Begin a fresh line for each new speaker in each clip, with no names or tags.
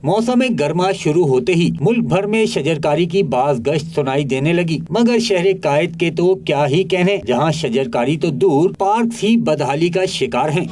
मौसम गर्मा शुरू होते ही मुल्क भर में शजरकारी की बाज गश्त सुनाई देने लगी, मगर शहर कायद के तो क्या ही कहने, जहां शजरकारी तो दूर पार्क ही बदहाली का शिकार हैं।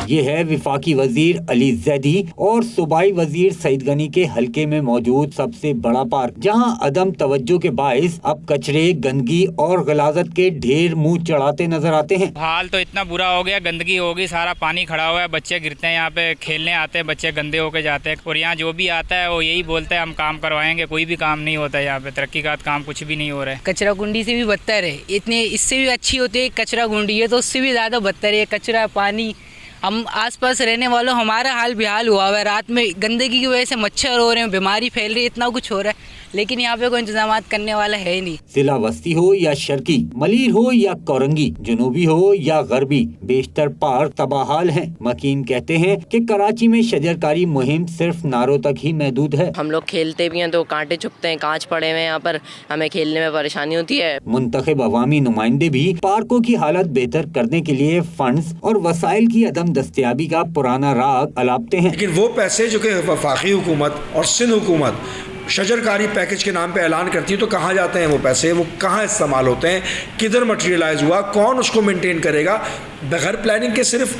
ये है वफाकी वजीर अली जैदी और सूबाई वजीर सईद गनी के हलके में मौजूद सबसे बड़ा पार्क, जहां अदम तवज्जो के बाइस अब कचरे, गंदगी और गलाजत के ढेर मुंह चढ़ाते नजर आते हैं।
हाल तो इतना बुरा हो गया, गंदगी हो गई, सारा पानी खड़ा हुआ है, बच्चे गिरते हैं, यहाँ पे खेलने आते हैं, बच्चे गंदे होके जाते हैं, और यहाँ जो भी आता है वो यही बोलते हैं हम काम करवाएंगे, कोई भी काम नहीं होता है यहाँ पे, तरक्की का काम कुछ भी नहीं हो रहा है।
कचरा कुंडी से भी बदतर है, इतने इससे भी अच्छी होती है कचरा कुंडी है तो उससे भी ज़्यादा बदतर है। कचरा, पानी, हम आसपास रहने वालों हमारा हाल बेहाल हुआ हुआ है। रात में गंदगी की वजह से मच्छर हो रहे हैं, बीमारी फैल रही है, इतना कुछ हो रहा है, लेकिन यहाँ पे कोई इंतजाम करने वाला है ही नहीं।
जिला वस्ती हो या शर्की, मलीर हो या कोरंगी, जनूबी हो या गरबी, बेशतर पार्क तबाहाल हैं। मकीन कहते हैं कि कराची में शजरकारी मुहिम सिर्फ नारों तक ही महदूद है।
हम लोग खेलते भी हैं तो कांटे चुभते हैं, कांच पड़े हुए हैं यहाँ पर, हमें खेलने में परेशानी होती है।
मुंतखब अवामी नुमाइंदे भी पार्कों की हालत बेहतर करने के लिए फंड्स और वसाइल की अदम दस्तयाबी का पुराना राग अलापते हैं,
लेकिन वो पैसे जो कि वफाकी हुकूमत और सिंध हुकूमत शजरकारी पैकेज के नाम पे ऐलान करती है, तो कहाँ जाते हैं वो पैसे, वो कहाँ इस्तेमाल होते हैं, किधर मटेरियलाइज हुआ, कौन उसको मेंटेन करेगा। बगैर प्लानिंग के सिर्फ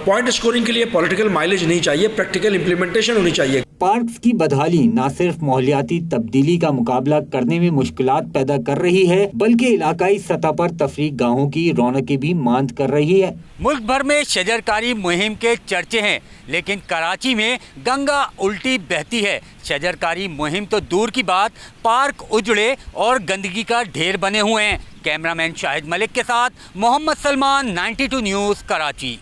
पॉइंट स्कोरिंग के लिए पॉलिटिकल माइलेज नहीं चाहिए, प्रैक्टिकल इम्प्लीमेंटेशन होनी चाहिए।
पार्क्स की बदहाली न सिर्फ माहौलियाती तब्दीली का मुकाबला करने में मुश्किलात पैदा कर रही है, बल्कि इलाकाई सतह पर तफरीक गाहों की रौनकें भी मांद कर रही है। मुल्क भर में शजरकारी मुहिम के चर्चे हैं, लेकिन कराची में गंगा उल्टी बहती है। शजरकारी मुहिम तो दूर की बात, पार्क उजड़े और गंदगी का ढेर बने हुए हैं। कैमरामैन शाहिद मलिक के साथ मोहम्मद सलमान, 92 न्यूज़, कराची।